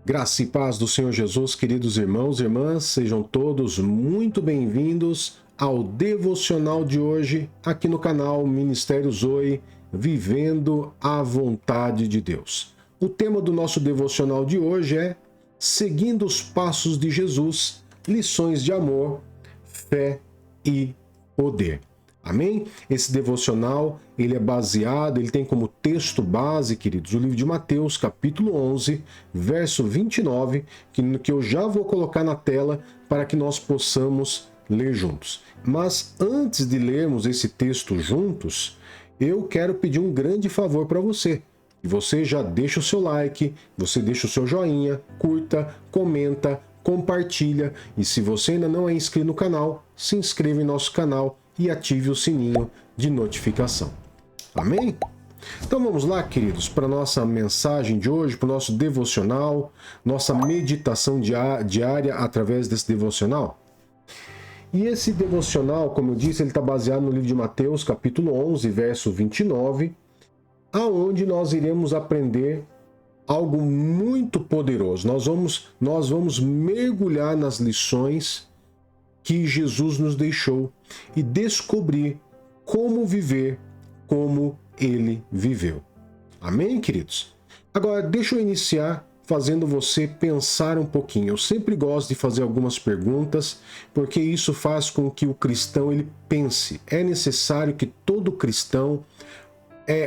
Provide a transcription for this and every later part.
Graça e paz do Senhor Jesus, queridos irmãos e irmãs, sejam todos muito bem-vindos ao devocional de hoje, aqui no canal Ministério Zoe, Vivendo a Vontade de Deus. O tema do nosso devocional de hoje é Seguindo os Passos de Jesus, Lições de Amor, Fé e Poder. Amém? Esse devocional, ele é baseado, ele tem como texto base, queridos, o livro de Mateus, capítulo 11, verso 29, que eu já vou colocar na tela para que nós possamos ler juntos. Mas antes de lermos esse texto juntos, eu quero pedir um grande favor para você. E você já deixa o seu like, você deixa o seu joinha, curta, comenta, compartilha. E se você ainda não é inscrito no canal, se inscreva em nosso canal e ative o sininho de notificação. Amém? Então vamos lá, queridos, para a nossa mensagem de hoje, para o nosso devocional, nossa meditação diária através desse devocional. E esse devocional, como eu disse, ele está baseado no livro de Mateus, capítulo 11, verso 29, aonde nós iremos aprender algo muito poderoso. Nós vamos mergulhar nas lições que Jesus nos deixou e descobrir como viver como ele viveu. Amém, queridos? Agora, deixa eu iniciar fazendo você pensar um pouquinho. Eu sempre gosto de fazer algumas perguntas, porque isso faz com que o cristão ele pense. É necessário que todo cristão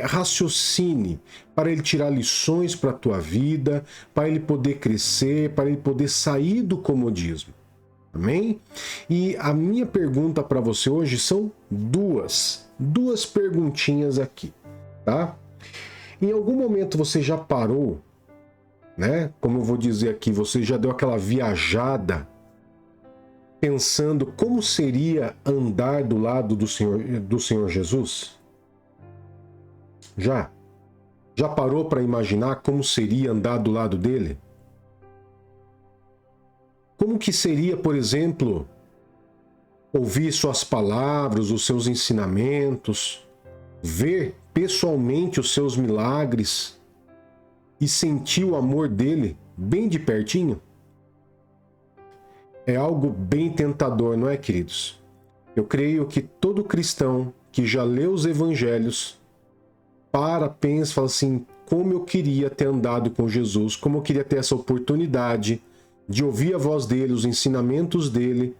raciocine para ele tirar lições para a tua vida, para ele poder crescer, para ele poder sair do comodismo. Amém? E a minha pergunta para você hoje são duas perguntinhas aqui, tá? Em algum momento você já parou, né? Como eu vou dizer aqui, você já deu aquela viajada pensando como seria andar do lado do Senhor Jesus? Já? Já parou para imaginar como seria andar do lado dele? Como que seria, por exemplo, ouvir suas palavras, os seus ensinamentos, ver pessoalmente os seus milagres e sentir o amor dele bem de pertinho? É algo bem tentador, não é, queridos? Eu creio que todo cristão que já leu os evangelhos pensa, fala assim, como eu queria ter andado com Jesus, como eu queria ter essa oportunidade de ouvir a voz dele, os ensinamentos dele,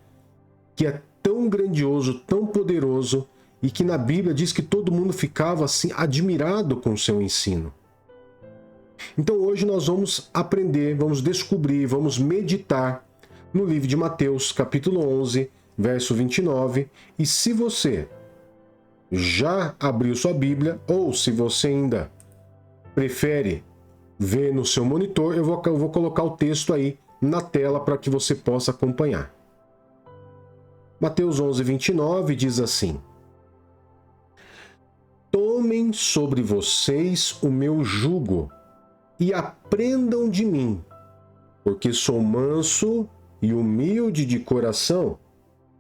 que é tão grandioso, tão poderoso, e que na Bíblia diz que todo mundo ficava assim admirado com o seu ensino. Então hoje nós vamos aprender, vamos descobrir, vamos meditar no livro de Mateus, capítulo 11, verso 29, e se você já abriu sua Bíblia, ou se você ainda prefere ver no seu monitor, eu vou colocar o texto aí na tela para que você possa acompanhar. Mateus 11, 29 diz assim: Tomem sobre vocês o meu jugo e aprendam de mim, porque sou manso e humilde de coração,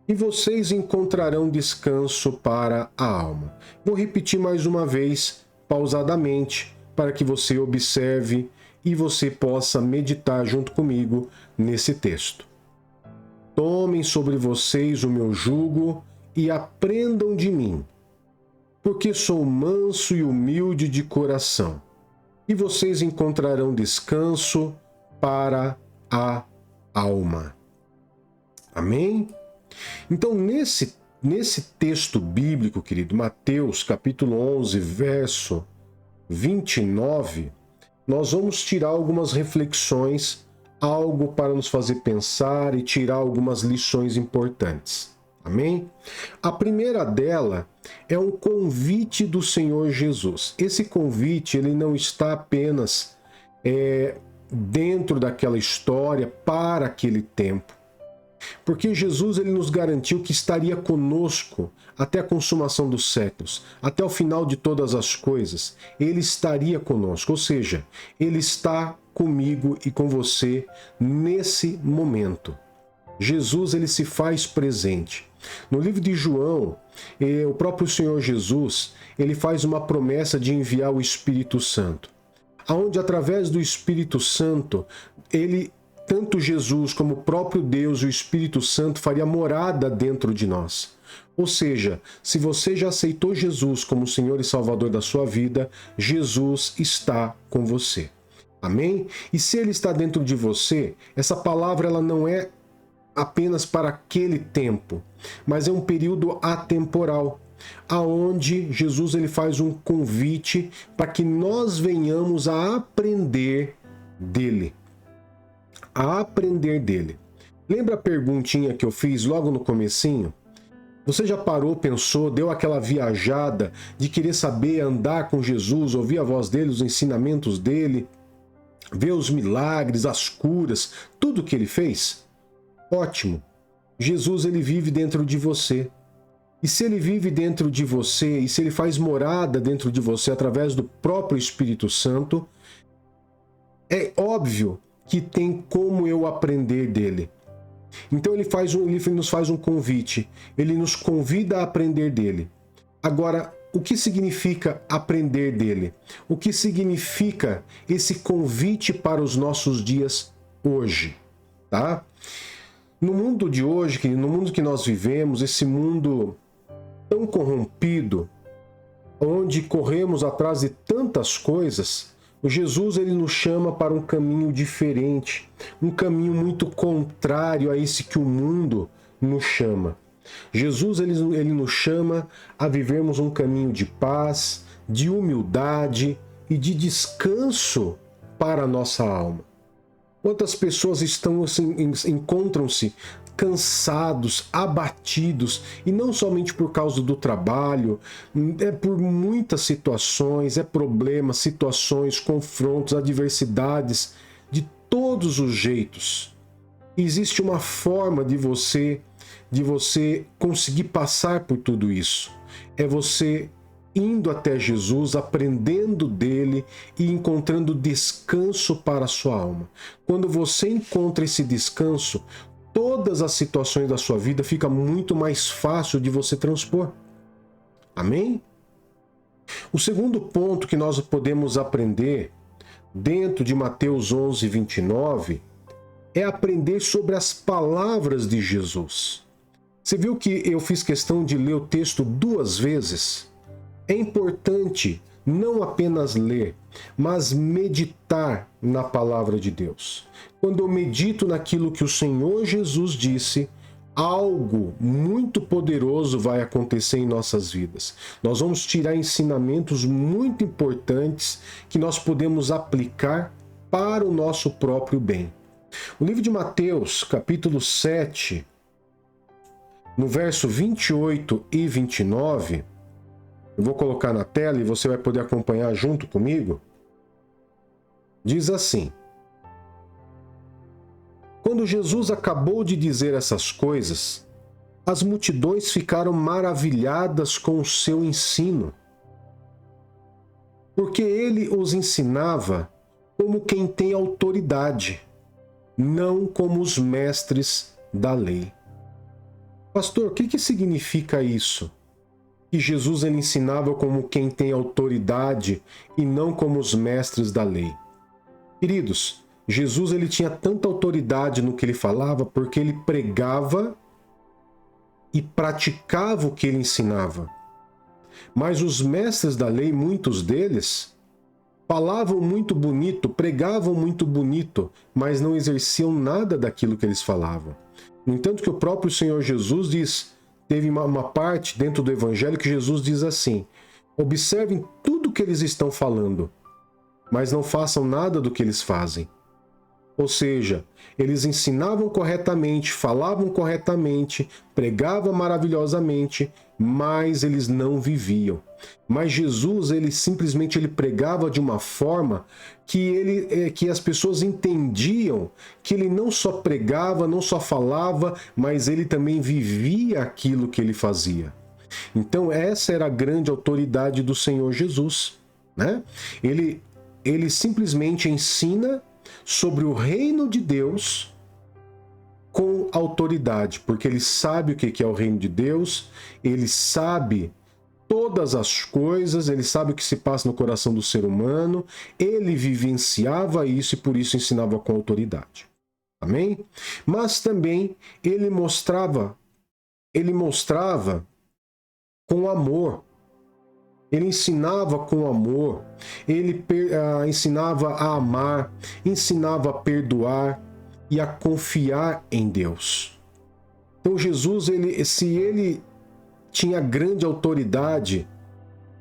e vocês encontrarão descanso para a alma. Vou repetir mais uma vez, pausadamente, para que você observe e você possa meditar junto comigo nesse texto. Tomem sobre vocês o meu jugo e aprendam de mim, porque sou manso e humilde de coração, e vocês encontrarão descanso para a alma. Amém? Então, nesse texto bíblico, querido, Mateus capítulo 11, verso 29, nós vamos tirar algumas reflexões, algo para nos fazer pensar e tirar algumas lições importantes. Amém? A primeira dela é um convite do Senhor Jesus. Esse convite ele não está apenas dentro daquela história para aquele tempo. Porque Jesus ele nos garantiu que estaria conosco até a consumação dos séculos, até o final de todas as coisas. Ele estaria conosco, ou seja, ele está comigo e com você nesse momento. Jesus ele se faz presente. No livro de João, o próprio Senhor Jesus ele faz uma promessa de enviar o Espírito Santo. aonde através do Espírito Santo, tanto Jesus como o próprio Deus e o Espírito Santo faria morada dentro de nós. Ou seja, se você já aceitou Jesus como Senhor e Salvador da sua vida, Jesus está com você. Amém? E se Ele está dentro de você, essa palavra ela não é apenas para aquele tempo, mas é um período atemporal, aonde Jesus ele faz um convite para que nós venhamos a aprender dele. A aprender dele. Lembra a perguntinha que eu fiz logo no comecinho? Você já parou, pensou, deu aquela viajada de querer saber andar com Jesus, ouvir a voz dele, os ensinamentos dele, ver os milagres, as curas, tudo que ele fez? Ótimo. Jesus ele vive dentro de você. E se ele vive dentro de você, e se ele faz morada dentro de você através do próprio Espírito Santo, é óbvio que tem como eu aprender dele. Então ele nos faz um convite, ele nos convida a aprender dele. Agora, o que significa aprender dele? O que significa esse convite para os nossos dias hoje? Tá? No mundo de hoje, no mundo que nós vivemos, esse mundo tão corrompido, onde corremos atrás de tantas coisas, o Jesus ele nos chama para um caminho diferente, um caminho muito contrário a esse que o mundo nos chama. Jesus ele nos chama a vivermos um caminho de paz, de humildade e de descanso para a nossa alma. Quantas pessoas encontram-se cansados, abatidos, e não somente por causa do trabalho, é por muitas situações, é problemas, situações, confrontos, adversidades, de todos os jeitos. Existe uma forma de você conseguir passar por tudo isso. É você indo até Jesus, aprendendo dele e encontrando descanso para a sua alma. Quando você encontra esse descanso, todas as situações da sua vida fica muito mais fácil de você transpor. Amém? O segundo ponto que nós podemos aprender dentro de Mateus 11, 29 é aprender sobre as palavras de Jesus. Você viu que eu fiz questão de ler o texto 2 vezes? É importante não apenas ler, mas meditar na palavra de Deus. Quando eu medito naquilo que o Senhor Jesus disse, algo muito poderoso vai acontecer em nossas vidas. Nós vamos tirar ensinamentos muito importantes que nós podemos aplicar para o nosso próprio bem. O livro de Mateus, capítulo 7, no verso 28 e 29, eu vou colocar na tela e você vai poder acompanhar junto comigo. Diz assim: quando Jesus acabou de dizer essas coisas, as multidões ficaram maravilhadas com o seu ensino, porque ele os ensinava como quem tem autoridade, não como os mestres da lei. Pastor, o que significa isso? Que Jesus ele ensinava como quem tem autoridade e não como os mestres da lei. Queridos, Jesus ele tinha tanta autoridade no que ele falava porque ele pregava e praticava o que ele ensinava. Mas os mestres da lei, muitos deles, falavam muito bonito, pregavam muito bonito, mas não exerciam nada daquilo que eles falavam. No entanto, que o próprio Senhor Jesus diz, teve uma parte dentro do Evangelho que Jesus diz assim: observem tudo que eles estão falando, mas não façam nada do que eles fazem. Ou seja, eles ensinavam corretamente, falavam corretamente, pregavam maravilhosamente, mas eles não viviam. Mas Jesus, ele simplesmente pregava de uma forma que as pessoas entendiam que ele não só pregava, não só falava, mas ele também vivia aquilo que ele fazia. Então essa era a grande autoridade do Senhor Jesus, né? Ele simplesmente ensina sobre o reino de Deus com autoridade, porque ele sabe o que é o reino de Deus, ele sabe todas as coisas, ele sabe o que se passa no coração do ser humano, ele vivenciava isso e por isso ensinava com autoridade. Amém? Mas também ele mostrava com amor. Ele ensinava com amor, ele ensinava a amar, ensinava a perdoar e a confiar em Deus. Então Jesus, se ele tinha grande autoridade,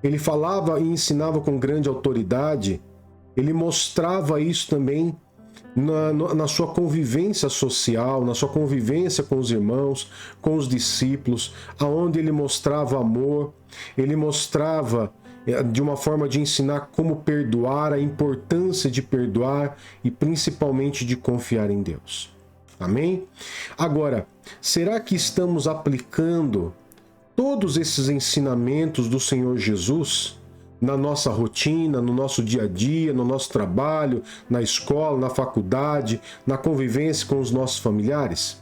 ele falava e ensinava com grande autoridade, ele mostrava isso também na sua convivência social, na sua convivência com os irmãos, com os discípulos, aonde ele mostrava amor, ele mostrava de uma forma de ensinar como perdoar, a importância de perdoar e principalmente de confiar em Deus. Amém? Agora, será que estamos aplicando todos esses ensinamentos do Senhor Jesus na nossa rotina, no nosso dia a dia, no nosso trabalho, na escola, na faculdade, na convivência com os nossos familiares?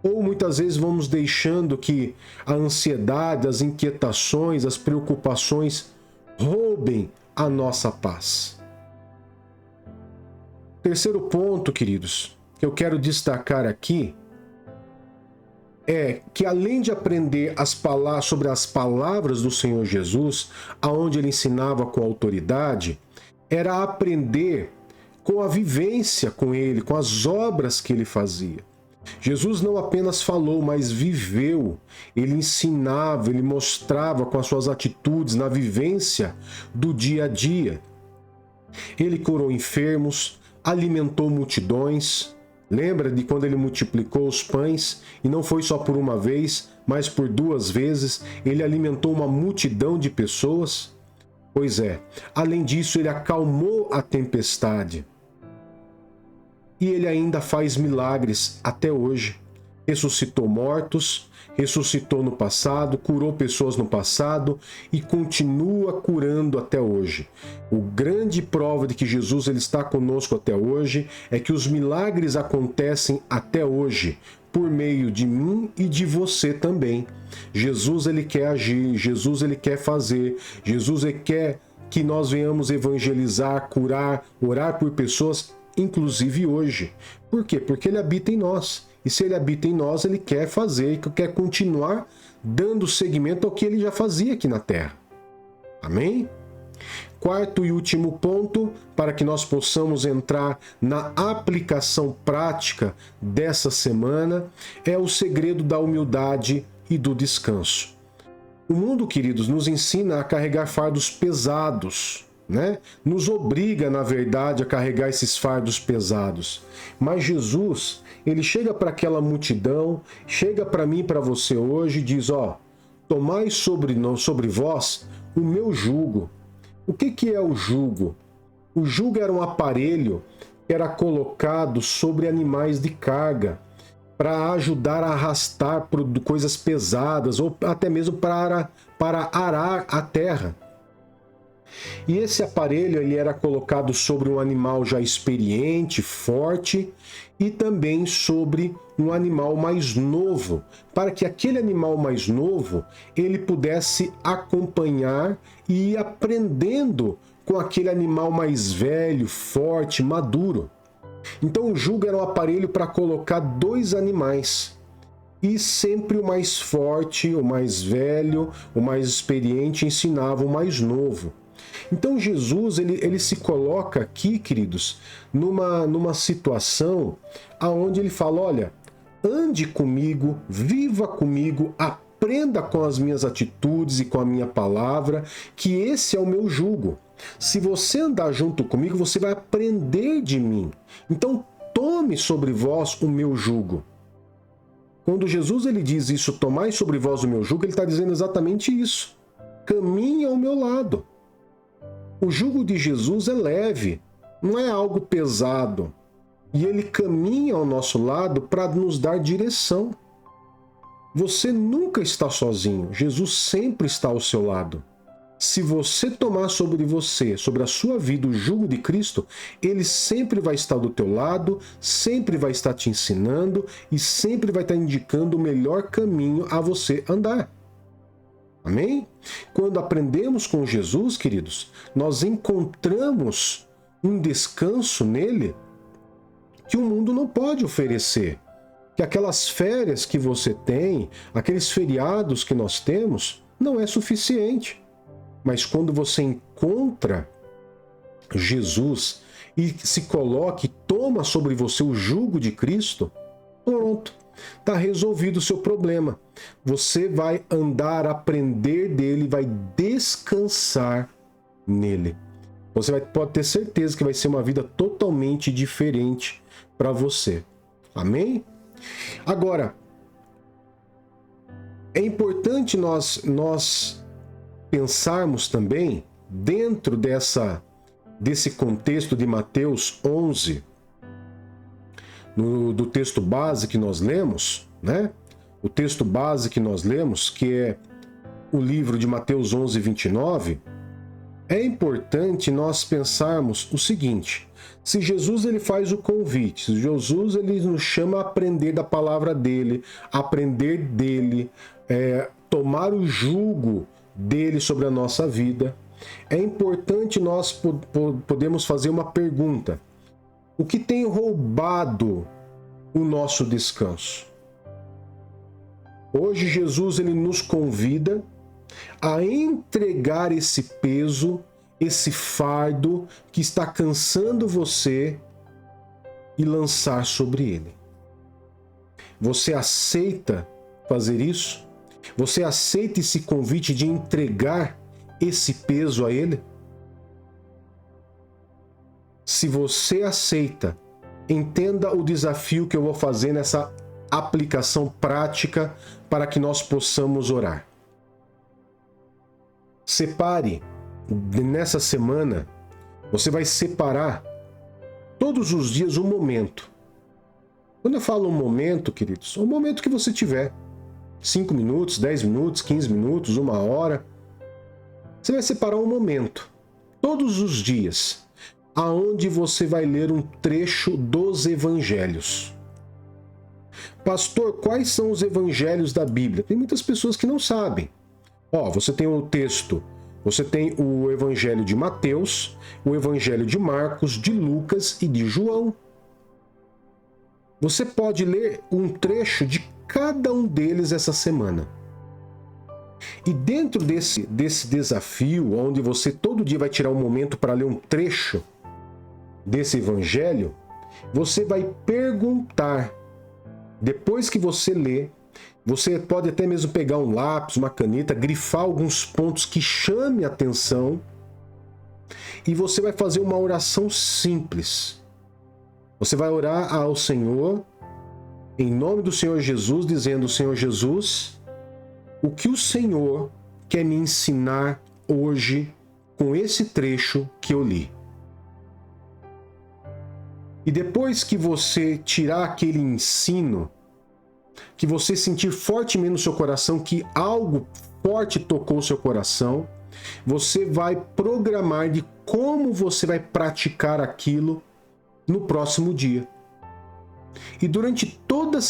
Ou muitas vezes vamos deixando que a ansiedade, as inquietações, as preocupações roubem a nossa paz? Terceiro ponto, queridos, que eu quero destacar aqui é que além de aprender sobre as palavras do Senhor Jesus, aonde ele ensinava com autoridade, era aprender com a vivência com ele, com as obras que ele fazia. Jesus não apenas falou, mas viveu. Ele ensinava, ele mostrava com as suas atitudes, na vivência do dia a dia. Ele curou enfermos, alimentou multidões. Lembra de quando ele multiplicou os pães? E não foi só por uma vez, mas por 2 vezes. Ele alimentou uma multidão de pessoas. Pois é, além disso, ele acalmou a tempestade. E ele ainda faz milagres até hoje. Ressuscitou mortos, ressuscitou no passado, curou pessoas no passado e continua curando até hoje. O grande prova de que Jesus ele está conosco até hoje é que os milagres acontecem até hoje por meio de mim e de você também. Jesus ele quer agir, Jesus ele quer fazer, Jesus ele quer que nós venhamos evangelizar, curar, orar por pessoas, inclusive hoje. Por quê? Porque ele habita em nós. E se ele habita em nós, ele quer fazer, quer continuar dando seguimento ao que ele já fazia aqui na Terra. Amém? Quarto e último ponto, para que nós possamos entrar na aplicação prática dessa semana, é o segredo da humildade e do descanso. O mundo, queridos, nos ensina a carregar fardos pesados, né? Nos obriga, na verdade, a carregar esses fardos pesados. Mas Jesus, ele chega para aquela multidão, chega para mim e para você hoje e diz, tomai sobre vós o meu jugo. O que é o jugo? O jugo era um aparelho que era colocado sobre animais de carga para ajudar a arrastar coisas pesadas ou até mesmo para arar a terra. E esse aparelho ele era colocado sobre um animal já experiente, forte, e também sobre um animal mais novo, para que aquele animal mais novo ele pudesse acompanhar e ir aprendendo com aquele animal mais velho, forte, maduro. Então o jugo era um aparelho para colocar 2 animais. E sempre o mais forte, o mais velho, o mais experiente ensinava o mais novo. Então Jesus ele se coloca aqui, queridos, numa situação aonde ele fala, olha, ande comigo, viva comigo, aprenda com as minhas atitudes e com a minha palavra, que esse é o meu jugo. Se você andar junto comigo, você vai aprender de mim. Então tome sobre vós o meu jugo. Quando Jesus ele diz isso, tomai sobre vós o meu jugo, ele está dizendo exatamente isso. Caminhe ao meu lado. O jugo de Jesus é leve, não é algo pesado. E ele caminha ao nosso lado para nos dar direção. Você nunca está sozinho, Jesus sempre está ao seu lado. Se você tomar sobre você, sobre a sua vida, o jugo de Cristo, ele sempre vai estar do teu lado, sempre vai estar te ensinando e sempre vai estar indicando o melhor caminho a você andar. Amém? Quando aprendemos com Jesus, queridos, nós encontramos um descanso nele que o mundo não pode oferecer. Que aquelas férias que você tem, aqueles feriados que nós temos, não é suficiente. Mas quando você encontra Jesus e se coloca e toma sobre você o jugo de Cristo, pronto, está resolvido o seu problema. Você vai andar, aprender dele, vai descansar nele. Você pode ter certeza que vai ser uma vida totalmente diferente para você. Amém? Agora, é importante nós pensarmos também, dentro desse contexto de Mateus 11, do texto base que nós lemos, né? O texto base que nós lemos, que é o livro de Mateus 11, 29, é importante nós pensarmos o seguinte: se Jesus ele faz o convite, se Jesus ele nos chama a aprender da palavra dele, aprender dele, tomar o jugo dele sobre a nossa vida, é importante nós podemos fazer uma pergunta: o que tem roubado o nosso descanso? Hoje Jesus ele nos convida a entregar esse peso, esse fardo que está cansando você e lançar sobre ele. Você aceita fazer isso? Você aceita esse convite de entregar esse peso a ele? Se você aceita, entenda o desafio que eu vou fazer nessa aplicação prática para que nós possamos orar. Separe, nessa semana, você vai separar todos os dias um momento. Quando eu falo um momento, queridos, é o momento que você tiver. 5 minutos, 10 minutos, 15 minutos, 1 hora. Você vai separar um momento, todos os dias, aonde você vai ler um trecho dos evangelhos. Pastor, quais são os evangelhos da Bíblia? Tem muitas pessoas que não sabem. Você tem o texto, você tem o evangelho de Mateus, o evangelho de Marcos, de Lucas e de João. Você pode ler um trecho de cada um deles essa semana. E dentro desse desafio, onde você todo dia vai tirar um momento para ler um trecho desse evangelho, você vai perguntar, depois que você lê, você pode até mesmo pegar um lápis, uma caneta, grifar alguns pontos que chame a atenção e você vai fazer uma oração simples. Você vai orar ao Senhor, em nome do Senhor Jesus, dizendo: Senhor Jesus, o que o Senhor quer me ensinar hoje com esse trecho que eu li? E depois que você tirar aquele ensino, que você sentir fortemente no seu coração que algo forte tocou o seu coração, você vai programar de como você vai praticar aquilo no próximo dia. E durante toda essa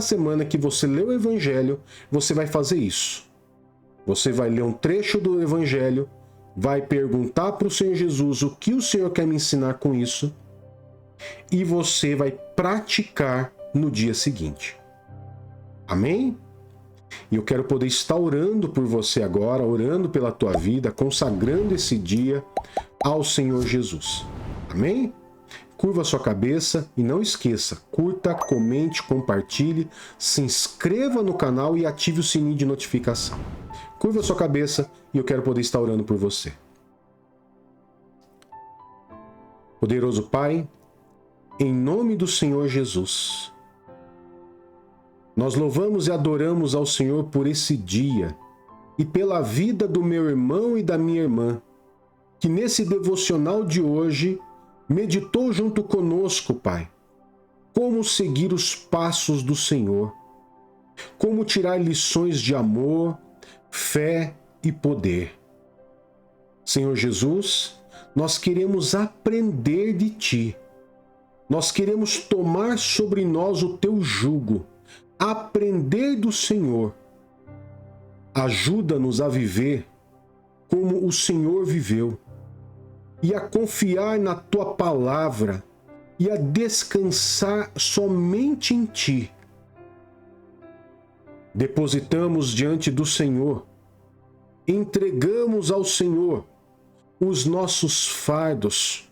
semana que você lê o Evangelho, você vai fazer isso. Você vai ler um trecho do Evangelho, vai perguntar para o Senhor Jesus o que o Senhor quer me ensinar com isso, e você vai praticar no dia seguinte. Amém? E eu quero poder estar orando por você agora, orando pela tua vida, consagrando esse dia ao Senhor Jesus. Amém? Curva a sua cabeça e não esqueça, curta, comente, compartilhe, se inscreva no canal e ative o sininho de notificação. Curva a sua cabeça e eu quero poder estar orando por você. Poderoso Pai, em nome do Senhor Jesus, nós louvamos e adoramos ao Senhor por esse dia e pela vida do meu irmão e da minha irmã, que nesse devocional de hoje meditou junto conosco, Pai, como seguir os passos do Senhor, como tirar lições de amor, fé e poder. Senhor Jesus, nós queremos aprender de Ti. Nós queremos tomar sobre nós o Teu jugo, aprender do Senhor Ajuda-nos a viver como o Senhor viveu e a confiar na Tua palavra e a descansar somente em Ti. Depositamos diante do Senhor, entregamos ao Senhor os nossos fardos,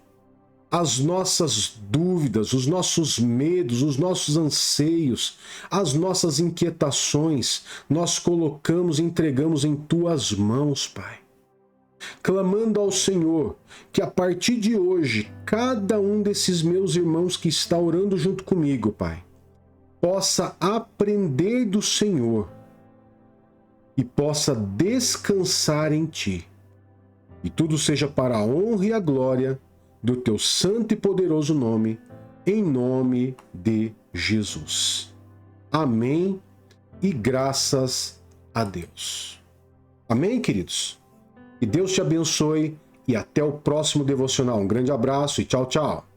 as nossas dúvidas, os nossos medos, os nossos anseios, as nossas inquietações, nós colocamos e entregamos em Tuas mãos, Pai. Clamando ao Senhor que a partir de hoje, cada um desses meus irmãos que está orando junto comigo, Pai, possa aprender do Senhor e possa descansar em Ti. E tudo seja para a honra e a glória do Teu santo e poderoso nome, em nome de Jesus. Amém e graças a Deus. Amém, queridos? Que Deus te abençoe e até o próximo devocional. Um grande abraço e tchau, tchau.